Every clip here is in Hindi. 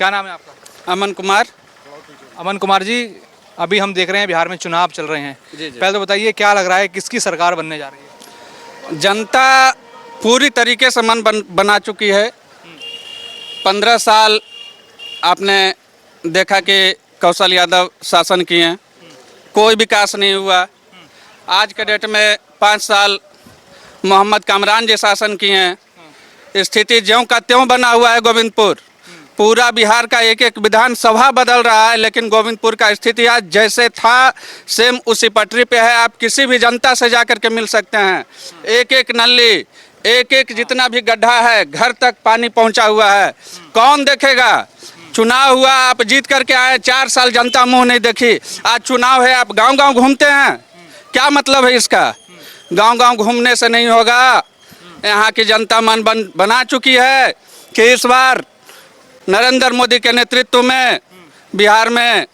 क्या नाम है आपका? अमन कुमार। अमन कुमार जी, अभी हम देख रहे हैं बिहार में चुनाव चल रहे हैं। जी। पहले तो बताइए क्या लग रहा है, किसकी सरकार बनने जा रही है? जनता पूरी तरीके से मन बना चुकी है। 15 साल आपने देखा कि कौशल यादव शासन किए हैं, कोई विकास नहीं हुआ। आज के डेट में 5 साल मोहम्मद कामरान जी शासन किए हैं, स्थिति ज्यों का त्यों बना हुआ है। गोविंदपुर पूरा बिहार का एक एक विधानसभा बदल रहा है, लेकिन गोविंदपुर का स्थिति आज जैसे था सेम उसी पटरी पे है। आप किसी भी जनता से जाकर के मिल सकते हैं। एक एक नली, एक एक जितना भी गड्ढा है, घर तक पानी पहुंचा हुआ है। कौन देखेगा? चुनाव हुआ, आप जीत करके आए, 4 साल जनता मुंह नहीं देखी। आज चुनाव है, आप गांव गांव घूमते हैं, क्या मतलब है इसका? गांव गांव घूमने से नहीं होगा। यहाँ की जनता मन बना चुकी है कि इस बार नरेंद्र मोदी के नेतृत्व में बिहार में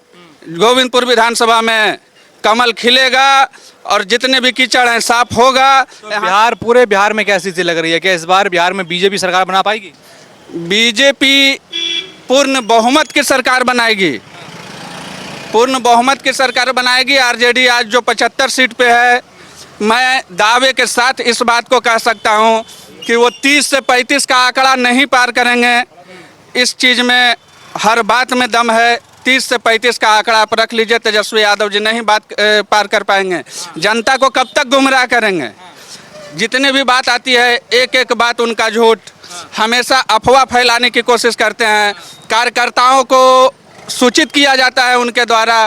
गोविंदपुर विधानसभा में कमल खिलेगा और जितने भी कीचड़ हैं साफ होगा। तो पूरे बिहार में क्या स्थिति लग रही है? क्या इस बार बिहार में बीजेपी सरकार बना पाएगी? बीजेपी पूर्ण बहुमत की सरकार बनाएगी, पूर्ण बहुमत की सरकार बनाएगी। आरजेडी आज जो 75 सीट पे है, मैं दावे के साथ इस बात को कह सकता हूं कि वो 30 से 35 का आंकड़ा नहीं पार करेंगे। इस चीज़ में हर बात में दम है। 30 से 35 का आंकड़ा आप रख लीजिए, तेजस्वी यादव जी नहीं बात पार कर पाएंगे। जनता को कब तक गुमराह करेंगे? जितने भी बात आती है, एक एक बात उनका झूठ, हमेशा अफवाह फैलाने की कोशिश करते हैं। कार्यकर्ताओं को सूचित किया जाता है उनके द्वारा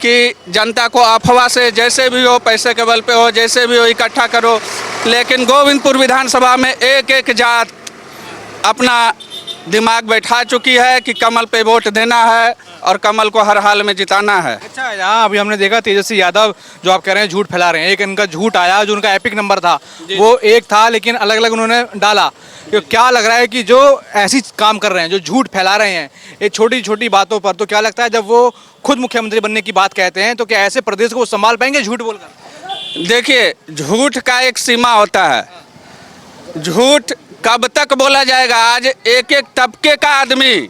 कि जनता को अफवाह से जैसे भी हो, पैसे के बल पे हो, जैसे भी हो इकट्ठा करो। लेकिन गोविंदपुर विधानसभा में एक एक जात अपना दिमाग बैठा चुकी है कि कमल पे वोट देना है और कमल को हर हाल में जिताना है। अच्छा, यहाँ अभी हमने देखा तेजस्वी यादव जो आप कह रहे हैं झूठ फैला रहे हैं, एक इनका झूठ आया जो उनका एपिक नंबर था, वो एक था लेकिन अलग अलग उन्होंने डाला। तो क्या लग रहा है कि जो ऐसी काम कर रहे हैं, जो झूठ फैला रहे हैं ये छोटी छोटी बातों पर, तो क्या लगता है जब वो खुद मुख्यमंत्री बनने की बात कहते हैं तो क्या ऐसे प्रदेश को संभाल पाएंगे झूठ बोलकर? देखिए, झूठ का एक सीमा होता है। झूठ कब तक बोला जाएगा? आज एक एक तबके का आदमी,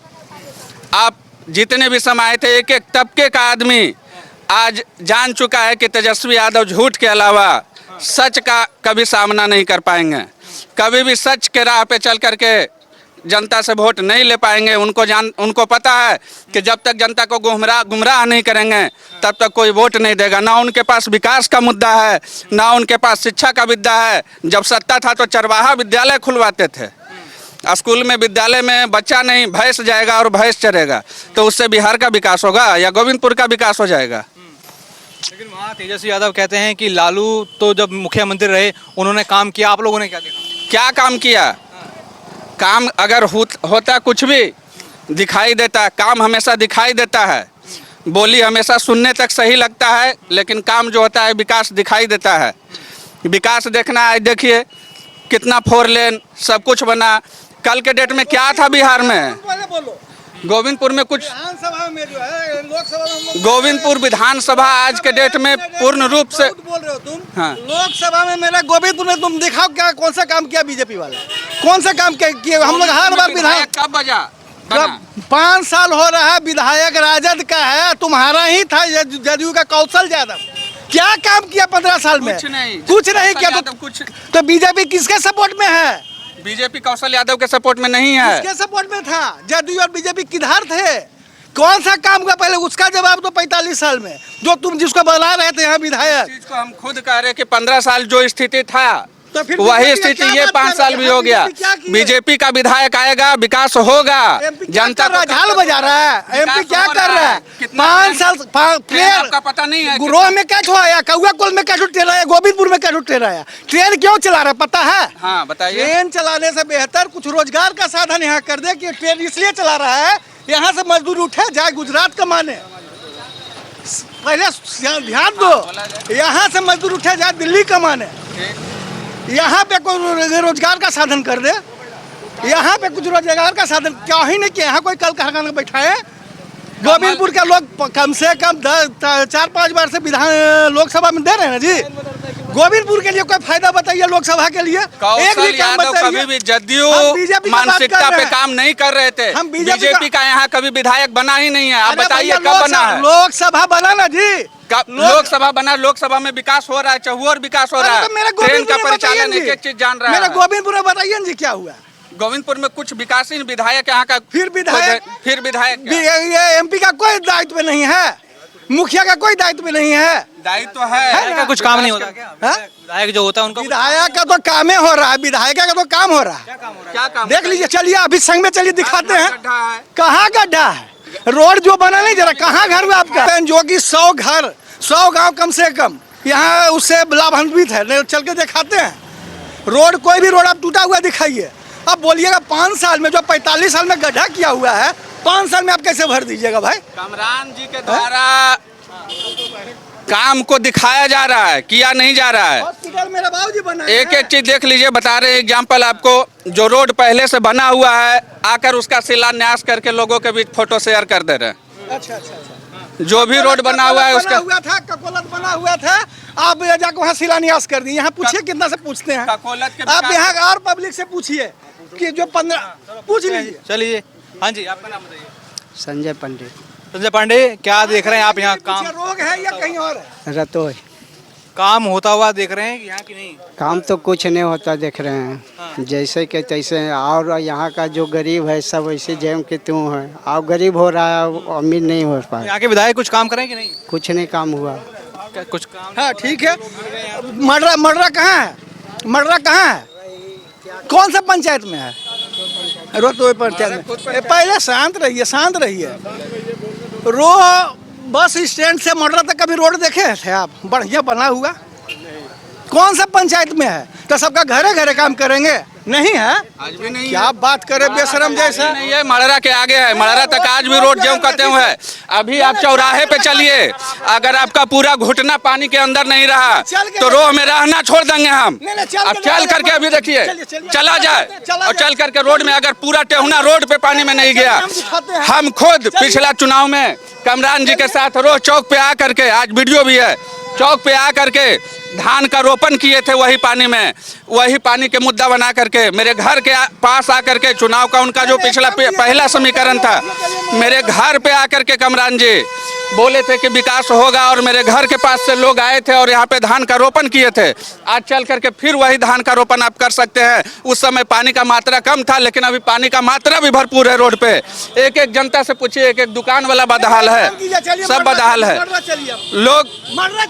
आप जितने भी समाये थे, एक एक तबके का आदमी आज जान चुका है कि तेजस्वी यादव झूठ के अलावा सच का कभी सामना नहीं कर पाएंगे। कभी भी सच के राह पे चल करके जनता से वोट नहीं ले पाएंगे। उनको पता है कि जब तक जनता को गुमराह नहीं करेंगे तब तक कोई वोट नहीं देगा। ना उनके पास विकास का मुद्दा है, ना उनके पास शिक्षा का मुद्दा है। जब सत्ता था तो चरवाहा विद्यालय खुलवाते थे। स्कूल में, विद्यालय में बच्चा नहीं, भैंस जाएगा और भैंस चरेगा, तो उससे बिहार का विकास होगा या गोविंदपुर का विकास हो जाएगा? लेकिन वहाँ तेजस्वी यादव कहते हैं कि लालू तो जब मुख्यमंत्री रहे उन्होंने काम किया, आप लोगों ने क्या देखा? क्या काम किया? काम अगर होता कुछ भी दिखाई देता। काम हमेशा दिखाई देता है, बोली हमेशा सुनने तक सही लगता है, लेकिन काम जो होता है विकास दिखाई देता है। विकास देखना है, देखिए कितना 4 लेन सब कुछ बना। कल के डेट में क्या था बिहार में? गोविंदपुर में कुछ, विधानसभा में जो है, लोकसभा में, गोविंदपुर विधानसभा आज के डेट में पूर्ण रूप से बोल रहे हो तुम। हाँ। लोकसभा में मेरा गोविंदपुर में तुम दिखाओ क्या, कौन सा काम किया बीजेपी वाला? कौन सा काम किया? हम लोग हर बार विधायक कब बजा? 5 साल हो रहा है, विधायक राजद का है, तुम्हारा ही था जदयू का कौशल यादव। क्या काम किया 15 साल में? कुछ नहीं किया। तो बीजेपी किसके सपोर्ट में है? बीजेपी कौशल यादव के सपोर्ट में नहीं है। किसके सपोर्ट में था? जदयू और बीजेपी किधर थे? कौन सा काम हुआ पहले? उसका जवाब तो 45 साल में जो तुम जिसको बना रहे थे यहाँ विधायक। चीज को हम खुद कह रहे कि 15 साल जो स्थिति था तो फिर वही स्थिति ये 5 साल भी हो गया। बीजेपी का विधायक आएगा, विकास होगा। जनता का झाल बजा रहा है। एमपी क्या कर रहा है? 5 साल आपका पता नहीं है? गुरोह में क्या आया, कौआ कोल में क्या ट्रेन आया, गोविंदपुर में क्या ट्रेन आया? ट्रेन क्यों चला रहा है पता है? हाँ बताइए। ट्रेन चलाने से बेहतर कुछ रोजगार का साधन यहाँ कर दे कि ट्रेन इसलिए चला रहा है यहाँ से मजदूर उठे जाए गुजरात कमाने। पहले ध्यान दो, यहाँ से मजदूर उठे जाए दिल्ली कमाने। यहाँ पे कोई रोजगार का साधन कर दे। यहाँ पे कुछ रोजगार का साधन क्या ही नहीं किया। यहाँ कोई कल कारखाना बैठाए। गोविंदपुर के लोग कम से कम 4-5 बार से विधान लोकसभा में दे रहे हैं ना जी। गोविंदपुर के लिए कोई फायदा बताइए लोकसभा के लिए, एक कौशल भी काम यादव कभी भी बताइए। जदयू हम बीजेपी की बात मानसिकता कर रहे पे हैं। काम नहीं कर रहे थे। हम बीजेपी बीजेपी का यहाँ कभी विधायक बना ही नहीं है। आप अरे बताइए भैया, कब बना है? लोकसभा बना ना जी। लोकसभा बना, लोकसभा में विकास हो रहा है, चहुओर विकास हो रहा अरे तो मेरा है, ट्रेन का गोविंदपुर में परिचालन बताइए एक एक चीज जान रहा मेरा है। गोविंदपुर में बताइए जी क्या हुआ। गोविंदपुर में कुछ विकासहीन विधायक यहाँ का फिर विधायक क्या? ये एमपी का कोई दायित्व नहीं है, मुखिया का कोई दायित्व नहीं है। दायित्व तो है है ना? कुछ काम नहीं होता क्या? हाँ? विधायक जो होता है उनका विधायक का तो काम हो रहा है, विधायक का तो काम हो रहा है। क्या काम? देख लीजिए, चलिए अभी संग में चलिए दिखाते हैं। गड्ढा है। कहाँ गड्ढा है? रोड जो बना नहीं जरा, कहाँ घर हुआ आपका? जो कि 100 घर 100 गांव कम से कम यहाँ उससे लाभान्वित है। नहीं, चल के दिखाते हैं। रोड कोई भी रोड आप टूटा हुआ दिखाइए। अब बोलिएगा 5 साल में जो 45 साल में गड्ढा किया हुआ है, 5 साल में आप कैसे भर दीजिएगा भाई? कमरान जी के द्वारा काम को दिखाया जा रहा है, किया नहीं जा रहा है। हॉस्पिटल मेरा बाबूजी बना है। एक एक चीज देख लीजिए, बता रहे हैं एग्जाम्पल आपको। जो रोड पहले से बना हुआ है, आकर उसका शिलान्यास करके लोगों के बीच फोटो शेयर कर दे रहे हैं। अच्छा। जो भी रोड बना हुआ है उसका ककोलत बना हुआ था, आप जाकर वहाँ शिलान्यास कर दिए। यहाँ पूछिए, कितना से पूछते हैं ककोलत के आप? विकास- यहाँ और पब्लिक से पूछिए कि जो 15 पूछ लीजिए। चलिए। हाँ जी, आपका नाम बताइए। संजय पंडित, संजय पांडे, क्या देख रहे हैं आप यहाँ? काम रोग है या कहीं और है? रतोई। काम होता हुआ देख रहे हैं कि यहाँ की नहीं? काम तो कुछ नहीं होता देख रहे हैं, जैसे के तैसे हैं। और यहाँ का जो गरीब है सब वैसे जैम के त्यों है। और गरीब हो रहा है, अमीर नहीं हो पाया। यहाँ के विधायक कुछ काम करें कि नहीं? कुछ नहीं काम हुआ। क्या कुछ काम? हाँ ठीक है। मर्रा कहाँ है? मर्रा कहाँ है? कौन सा पंचायत में है? रोतोई पंचायत में। पहले शांत रहिए। बस स्टैंड से मर्रा तक कभी रोड देखे थे आप? बढ़िया बना हुआ। कौन सा पंचायत में है? तो सबका घरे घरे काम करेंगे? नहीं है। आज भी नहीं क्या बात करे बेशरम जैसा। नहीं है। मड़रा के आगे है, मड़रा तक आज भी रोड ज्यों कहते हुए है। अभी आप चौराहे पे चलिए, अगर आपका पूरा घुटना पानी के अंदर नहीं रहा तो रोह में रहना छोड़ देंगे हम। अब चल करके अभी देखिए, चला जाए और चल करके रोड में, अगर पूरा टेहुना रोड पे पानी में नहीं गया। हम खुद पिछला चुनाव में कमरान जी के साथ रोह चौक पे आ करके, आज वीडियो भी है, चौक पे आ करके धान का रोपण किए थे। वही पानी में, वही पानी के मुद्दा बना करके मेरे घर के पास आकर के चुनाव का उनका जो पिछला पहला समीकरण था, मेरे घर पे आकर के कमरान जी बोले थे कि विकास होगा, और मेरे घर के पास से लोग आए थे और यहाँ पे धान का रोपण किए थे। आज चल करके फिर वही धान का रोपण आप कर सकते हैं। उस समय पानी का मात्रा कम था, लेकिन अभी पानी का मात्रा भी भरपूर है रोड पे। एक एक जनता से पूछिए, एक एक दुकान वाला बदहाल है, सब बदहाल है। लोग मर्रा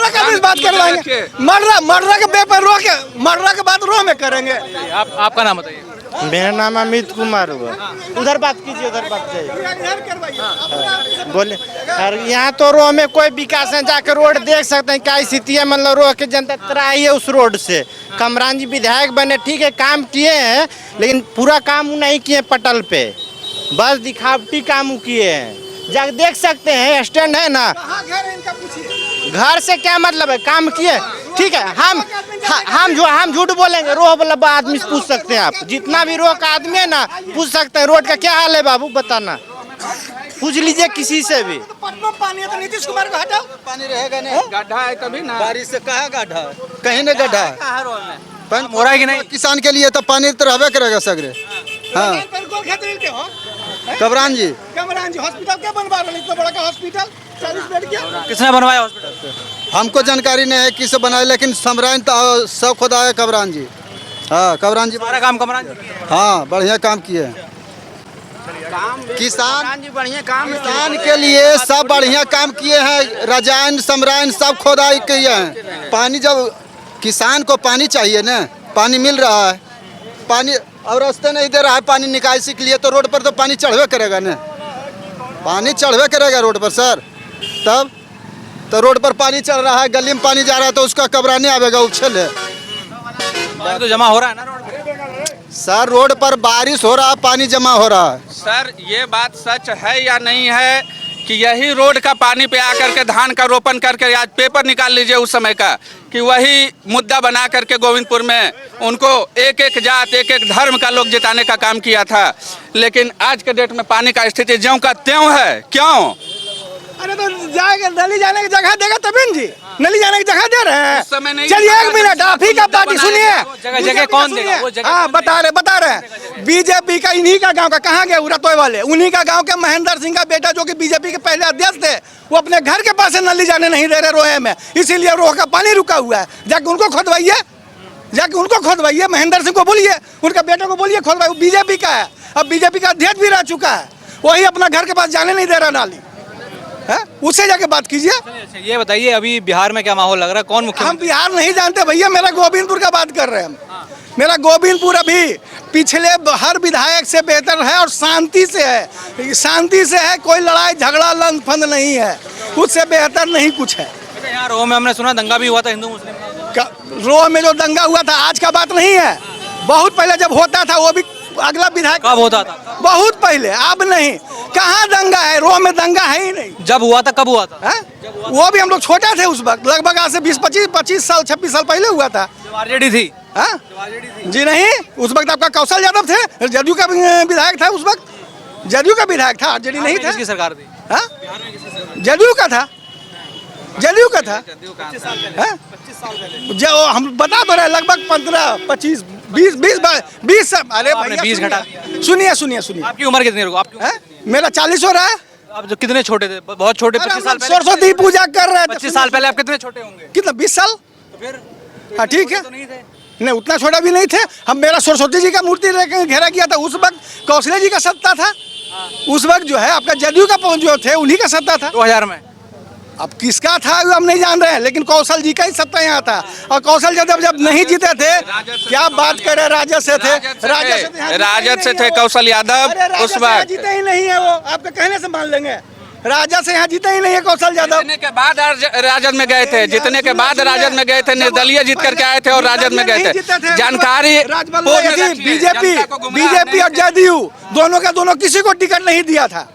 का भी बात करवाएंगे। मर्रा के पेपर रो के, मर्रा के बात रो में करेंगे। आपका नाम बताइए। मेरा नाम अमित कुमार हुआ। उधर बात कीजिए, उधर बात कीजिए। बोले और यहाँ तो रोह में कोई विकास है, जाकर रोड देख सकते हैं क्या स्थिति है। मतलब रोह की जनता त्राही है उस रोड से। कमरान जी विधायक बने, ठीक है, काम किए हैं, लेकिन पूरा काम नहीं किए पटल पे, बस दिखावटी काम किए हैं। जाकर देख सकते हैं, स्टैंड है ना। घर से क्या मतलब है, काम किए, ठीक है। हम झूठ बोलेंगे? रोह वाला आदमी से पूछ सकते हैं आप, जितना भी रोह का आदमी है ना, पूछ सकते हैं रोड का क्या हाल है बाबू, बताना, पूछ लीजिए किसी से भी। पानी है तो नीतीश कुमार को हटाओ। पानी रहेगा नहीं, गड्ढा है तभी ना। बारिश से कहाँ गड्ढा, कहीं नहीं गड्ढा है। हो रहा है कि नहीं? किसान के लिए तो पानी तो रहबे करेगा सगरे। हाँ, कमरान जी हॉस्पिटल क्या बनवा रहे हैं? इतना बड़ा का हॉस्पिटल, 40 बेड क्या? किसने बनवाया हॉस्पिटल? हमको जानकारी नहीं है किसे बनाए, लेकिन समराइन तो सब खुदा है कमरान जी। हाँ, कमरान जी सारा काम कमरान जी किया है। हाँ बढ़िया काम किए हैं। किसान जी बढ़िया काम किसान के लिए सब बढ़िया काम किए हैं। रजायन समराइन सब खोदाई किए हैं। पानी जब किसान को पानी चाहिए ना, पानी मिल रहा है, पानी और रास्ते नहीं दे रहा है पानी निकासी के लिए, तो रोड पर तो पानी चढ़वे करेगा ना, पानी चढ़वे करेगा रोड पर सर। तब तो रोड पर पानी चल रहा है, गली में पानी जा रहा है, तो उसका कबराने आवेगा, उछल है पानी तो जमा हो रहा है ना रोड पे? सर। रोड पर बारिश हो रहा है, पानी जमा हो रहा है। सर ये बात सच है या नहीं है कि यही रोड का पानी पे आकर के धान का रोपण करके, आज पेपर निकाल लीजिए उस समय का, कि वही मुद्दा बना करके गोविंदपुर में उनको एक एक जात, एक एक धर्म का लोग जिताने का काम किया था। लेकिन आज के डेट में पानी का स्थिति ज्यों का त्यों है। क्यों? अरे तो जाएगा नली जाने की जगह देगा तभी न जी, नली जाने की जगह दे रहे उस समय हैं। नहीं चलिए दिया एक मिनट, आप ही का पार्टी सुनिए, जगह बीजेपी कौन का देगा? सुनिए। वो जगह हाँ कौन बता रहे हैं बीजेपी का इन्हीं का गांव का, कहाँ गए उरतोय वाले, उन्हीं का गांव के महेंद्र सिंह का बेटा जो कि बीजेपी के पहले अध्यक्ष थे, वो अपने घर के पास से नली जाने नहीं दे रहे रोहे में, इसीलिए रोह का पानी रुका हुआ है। जाके उनको खोदवाइए, जाके उनको खोदवाइए, महेंद्र सिंह को बोलिए, उनके बेटे को बोलिए खोदवाइए, वो बीजेपी का है, अब बीजेपी का अध्यक्ष भी रह चुका है, वही अपना घर के पास जाने नहीं दे रहा नाली है, उससे जाके बात कीजिए। अच्छा, ये बताइए अभी बिहार में क्या माहौल लग रहा है, कौन हम मुख्यमंत्री? बिहार नहीं जानते भैया, मेरा गोविंदपुर का बात कर रहे हैं हम। मेरा गोविंदपुर अभी पिछले हर विधायक से बेहतर है और शांति से है, शांति से है, कोई लड़ाई झगड़ा लंद फंद नहीं है, उससे बेहतर नहीं कुछ है। अच्छा, यहाँ रोह में हमने सुना दंगा भी हुआ था हिंदू मुस्लिम का। रोह में जो दंगा हुआ था आज का बात नहीं है, बहुत पहले जब होता था, वो भी अगला विधायक कब होता था? बहुत पहले, अब नहीं। कहाँ दंगा है, रोह में दंगा है ही नहीं। जब हुआ था कब हुआ था? है? वो भी हम लोग छोटे थे उस वक्त, लगभग आज से 25 साल 26 साल पहले हुआ था। आरजेडी थी। हाँ? जी नहीं, उस वक्त आपका कौशल यादव थे, जदयू का विधायक था उस वक्त, जदयू का विधायक था, आरजेडी नहीं था। किसकी सरकार थी? हाँ? जदयू का था, जदयू का था। हाँ? जो हम बता तो रहे, लगभग 15 25 20 अरे आपने भैया 20 घटा सुनिए, सुनिए आपकी उम्र कितनी है? आपकी उम्र हैं? मेरा 40 हो रहा है। आप जो कितने छोटे थे? बहुत छोटे, अरे 25 साल हम पहले। सरस्वती पूजा कर रहे थे। 25 साल पहले आप कितने छोटे होंगे? कितना 20 साल? तो फिर हाँ ठीक है, तो नहीं थे। नहीं उतना छोटा भी नहीं थे हम। मेरा सरस्वती जी का मूर्ति लेकर घेरा किया था, उस वक्त कौशले जी का सत्ता था, उस वक्त जो है आपका जदयू का जो थे उन्हीं का सत्ता था। 2000 में अब किसका था हम नहीं जान रहे हैं, लेकिन कौशल जी का ही सत्ता यहाँ था। और कौशल यादव जब नहीं जीते थे, क्या बात करे, राजद से थे, राजद से थे कौशल यादव उस वक्त। जीते ही नहीं है वो, आपके कहने से मान लेंगे, राजद से यहाँ जीते ही नहीं है कौशल यादव। जीतने के बाद राजद में गए थे, जीतने के बाद राजद में गए थे, निर्दलीय जीत करके आए थे और राजद में गए थे। जानकारी बीजेपी और जदयू दोनों का दोनों किसी को टिकट नहीं दिया था,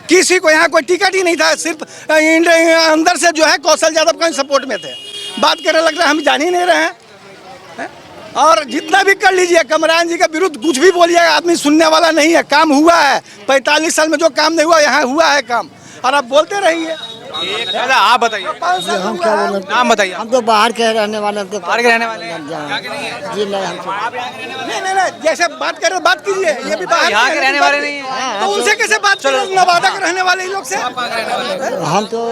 किसी को यहाँ कोई टिकट ही नहीं था, सिर्फ अंदर से जो है कौशल यादव का सपोर्ट में थे। बात करने लग रहे हम जान ही नहीं रहे हैं। और जितना भी कर लीजिए, कमरान जी के विरुद्ध कुछ भी बोलिएगा, आदमी सुनने वाला नहीं है। काम हुआ है 45 साल में, जो काम नहीं हुआ यहाँ हुआ है काम, और आप बोलते रहिए। दादा आप बताइए, हम क्या बोले, नाम बताइए। हम तो बाहर के रहने वाले थे। बाहर के रहने वाले हैं? यहाँ के नहीं है? जी नहीं, हम नहीं, जैसे बात कर रहे बात कीजिए, ये भी बाहर यहाँ के रहने वाले नहीं है? तो उनसे कैसे बात करो, नवादा के रहने वाले इन लोग से। हम तो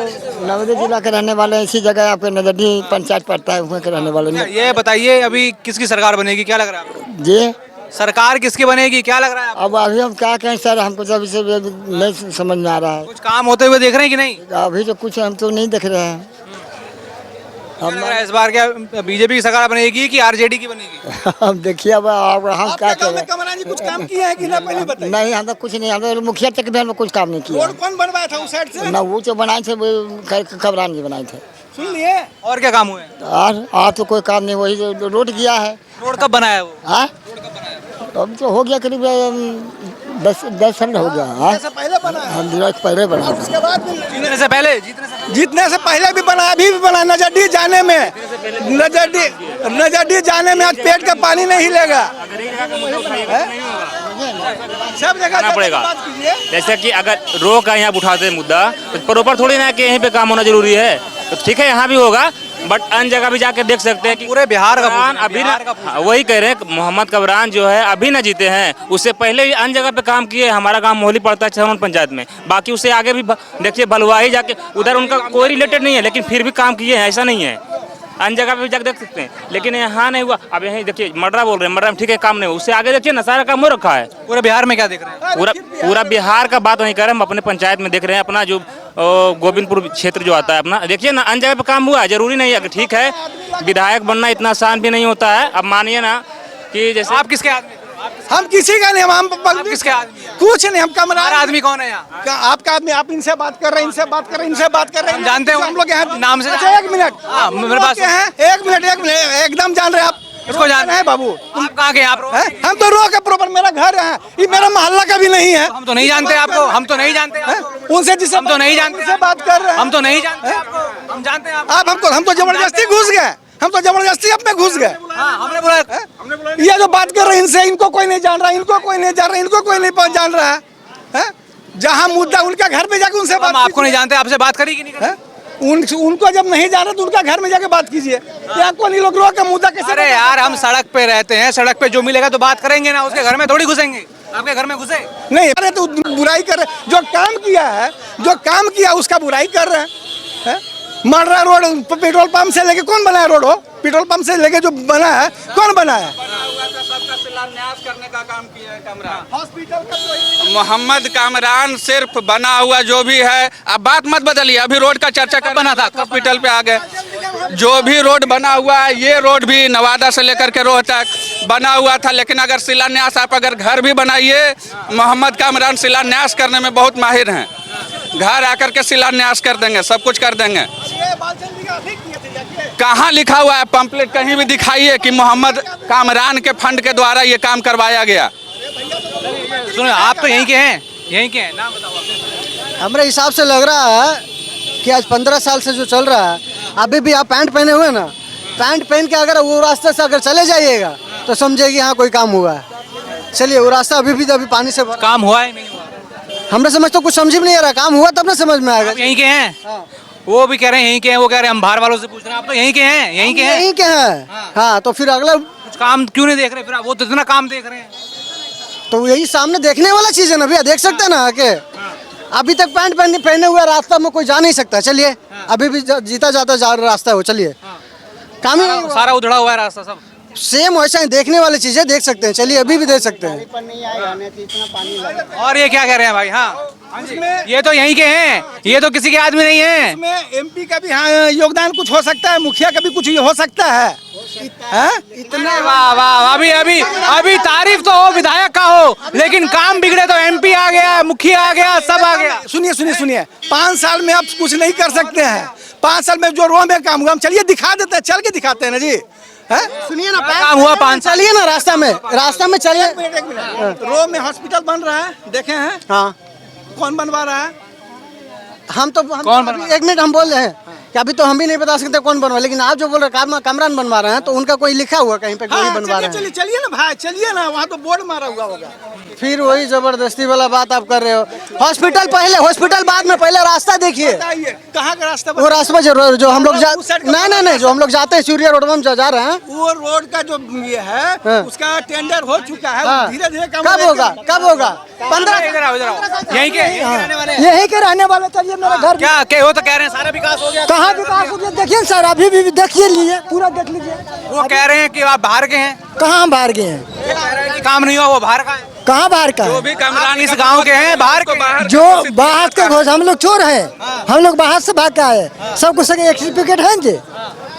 नवदा जिला के रहने वाले हैं, इसी जगह आपके नजदी पंचायत पड़ता है, वहाँ के रहने वाले नहीं। ये बताइए अभी किसकी सरकार बनेगी, क्या लग रहा है आपको? जी सरकार किसकी बनेगी, क्या लग रहा है आपको? अब अभी हम क्या कहें सर, हमको तो अभी से नहीं समझ में आ रहा है। कुछ काम होते हुए देख रहे हैं कि नहीं? अभी तो कुछ हम तो नहीं देख रहे हैं। क्या लग रहा है इस बार, क्या बीजेपी की सरकार बनेगी कि आरजेडी की बनेगी? अब देखिए, अब हम क्या आपके गांव में करें। कमरान जी कुछ काम किए हैं कि ना, पहले बताइए। नहीं, हम तो कुछ नहीं, हम तो मुखिया तक भी हम कुछ काम नहीं किया। रोड कौन बनवाया था उस साइड से, ना वो जो बनाए थे वो कबरान जी बनाए थे। सुन लिए? और क्या काम हुए? आज तो कोई काम नहीं, वही जो रोड किया है। रोड कब बनाया वो? हाँ, अब तो हो गया करीब 10 साल हो गया। हाँ, इससे पहले बना है, हम दिनों पहले बना था। उसके बाद भी जीतने से पहले? जीतने से पहले भी बना, अभी भी बना। नजडी जाने में, नजडी जाने में आज पेट का पानी नहीं लेगा। सब जगह पड़ेगा। बात कीजिए। जैसे कि अगर रो का यहाँ उठाते हैं मुद्दा, तो प्रॉपर थोड़ी ना कि यहीं पे काम होना जरूरी है। तो ठीक है यहाँ भी होगा, बट अन्य जगह भी जाके देख सकते हैं कि पूरे बिहार का कमरान अभी ना, वही कह रहे हैं मोहम्मद कमरान जो है अभी ना जीते हैं, उससे पहले भी अन्य जगह पे काम किए। हमारा गांव मोहली पड़ता है छहवन पंचायत में, बाकी उससे आगे भी देखिए भलवाही जाके, उधर उनका कोई रिलेटेड नहीं है, लेकिन फिर भी काम किए हैं, ऐसा नहीं है। अन्य जगह पे भी जाकर देख सकते हैं, लेकिन यहाँ नहीं हुआ। अब यहीं देखिए मर्रा बोल रहे हैं, मर्रा में ठीक है काम नहीं हुआ, उससे आगे देखिए ना सारा काम हो रखा है। पूरे बिहार में क्या देख रहे हैं? पूरा बिहार का बात नहीं कर रहे हैं, हम अपने पंचायत में देख रहे हैं। अपना जो गोविंदपुर क्षेत्र जो आता है अपना, देखिए ना अन्य जगह पे काम हुआ है, जरूरी नहीं है। ठीक है, विधायक बनना इतना आसान भी नहीं होता है। अब मानिए ना कि जैसे आप किसके आदमी? हम किसी का नहीं, हम किसके आदमी हैं? कुछ नहीं, हम कमरान। हमारा आदमी कौन है यहाँ? आपका आदमी, आप इनसे बात कर रहे हैं, इनसे बात कर रहे हैं, इनसे बात कर रहे हैं। हम जानते हैं हम लोग यहाँ नाम से। अच्छा एक मिनट, हाँ, मेरे पास हैं, एक मिनट एकदम जान रहे हैं आप इसको जान है बाबू। आप कहाँ के? आप हैं? हम तो रो के प्रॉपर, मेरा घर है, ये मेरा मोहल्ला का भी नहीं है। हम तो नहीं जानते आपको, हम तो नहीं जानते हैं? उनसे जिससे हम तो नहीं जानते, उनसे बात कर रहे हैं, हम तो नहीं जानते आपको, हम जानते हैं आप हमको, हम तो जबरदस्ती घुस गए, हम तो जबरदस्ती अपने घुस गए। हमने बोला ये जो बात कर रहे हैं इनसे, इनको कोई नहीं जान रहा, इनको कोई नहीं जान रहा, इनको कोई नहीं जान रहा है। जहाँ मुद्दा उनका घर में जाके उनसे हम बात आपको नहीं जानते, आपसे बात करी कि नहीं करी? है? उनको जब नहीं जाना तो उनका घर में जाके बात कीजिए। यहाँ कौन लोग रोक का मुद्दा कैसे? अरे यार हम सड़क पे रहते हैं, सड़क पे जो मिलेगा तो बात करेंगे ना, उसके घर में थोड़ी घुसेंगे। आपके घर में घुसे नहीं, अरे तो बुराई कर रहे, जो काम किया उसका बुराई कर रहे हैं। मर्रा रोड पेट्रोल पंप से लेके कौन बनाया रोड हो? पेट्रोल पंप से लेके जो बना है कौन बनाया? सबका शिलान्यास करने का काम किया है कामरान। हॉस्पिटल का मोहम्मद कामरान सिर्फ बना हुआ जो भी है, अब बात मत बदलिए, अभी रोड का चर्चा कर बना था, हॉस्पिटल पे आ गए। जो भी रोड बना हुआ है, ये रोड भी नवादा से लेकर के रोहतक बना हुआ था, लेकिन अगर शिलान्यास आप अगर घर भी बनाइए, मोहम्मद कामरान शिलान्यास करने में बहुत माहिर हैं। घर आकर के शिलान्यास कर देंगे, सब कुछ कर देंगे। कहाँ लिखा हुआ है पंपलेट, कहीं भी दिखाइए कि मोहम्मद कामरान के फंड के द्वारा ये काम करवाया गया। सुनो, आप तो यहीं के हैं, नाम बताओ। हमारे हिसाब से लग रहा है कि आज 15 साल से जो चल रहा है, अभी भी आप पैंट पहने हुए ना, पैंट पहन के अगर वो रास्ते से अगर चले जाइएगा तो समझिए हाँ कोई काम हुआ है। चलिए, वो रास्ता अभी पानी से भरा। काम हुआ है नहीं हुआ? हमने समझ तो कुछ समझ में नहीं आ रहा, काम हुआ तब ना समझ में आएगा। आप यहीं के हैं? वो भी कह रहे हैं यहीं के हैं, वो कह रहे हैं हम बाहर वालों से पूछ रहे हैं। आप तो यहीं के हैं, यहीं के हैं। हाँ, तो फिर अगला कुछ काम क्यों नहीं देख रहे फिर आप? वो तो इतना काम देख रहे हैं। तो यही सामने देखने वाला चीज है ना भैया, देख सकते हैं ना आके। अभी तक पैंट पहने हुए रास्ता में कोई जा नहीं सकता। चलिए, अभी भी जीता जाता रास्ता है वो। चलिए, काम ही नहीं हुआ। सारा उधड़ा हुआ है रास्ता सब। सेम वैसा ही देखने वाली चीजें देख सकते हैं। चलिए, अभी भी देख सकते हैं। और ये क्या कह रहे हैं भाई? हाँ, ये तो यहीं के हैं, ये तो किसी के आदमी नहीं है। इसमें एमपी का भी हाँ योगदान कुछ हो सकता है, मुखिया का भी कुछ हो सकता है। इतना वाह वाह, अभी तारीफ तो हो विधायक का हो, लेकिन काम बिगड़े तो एमपी आ गया, मुखिया आ गया, सब आ गया। सुनिए 5 साल में आप कुछ नहीं कर सकते हैं। 5 साल में जो रो में काम हुआ, हम चलिए दिखा देते हैं, चल के दिखाते हैं ना जी। सुनिए ना, काम हुआ 5 साल। चलिए ना, रास्ता में चलिए। एक मिनट। रो में हॉस्पिटल बन रहा है, देखे हैं? हाँ, कौन बनवा रहा है? हम एक मिनट हम बोल रहे हैं कि अभी तो हम भी नहीं बता सकते कौन बनवा, लेकिन आप जो बोल रहे हैं कामरान बनवा रहे हैं, तो उनका कोई लिखा हुआ कहीं पे कोई बनवा रहे हैं? चलिए ना भाई, चलिए ना, वहाँ तो बोर्ड मारा हुआ होगा। फिर वही जबरदस्ती वाला बात आप कर रहे हो। हॉस्पिटल पहले, हॉस्पिटल बाद में, पहले रास्ता देखिए। कहाँ का रास्ता? वो रास्ता जो हम लोग नहीं, जो हम लोग जाते हैं सूर्या रोड में जा रहे हैं, वो रोड का जो ये है उसका टेंडर हो चुका है, धीरे धीरे कब होगा? 15 यहीं के रहने वाले। चलिए, मेरे घर क्या वो तो कह रहे हैं सारा विकास हो गया। कहाँ विकास हो गया? देखिए सर, अभी भी देखिए, लिए पूरा देख लीजिए। वो कह रहे हैं कि आप बाहर के हैं। कहाँ हम बाहर गए हैं? ये कह रहे हैं कि काम नहीं हुआ, वो बाहर का है। कहाँ बाहर का? जो भी कामरान इस गांव के हैं, बाहर के हैं। जो बाहर के घोष, हम लोग चोर हैं, हम लोग बाहर से भाग के आए, सब कुछ सर्टिफिकेट है जी।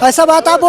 ऐसा बात आप बोल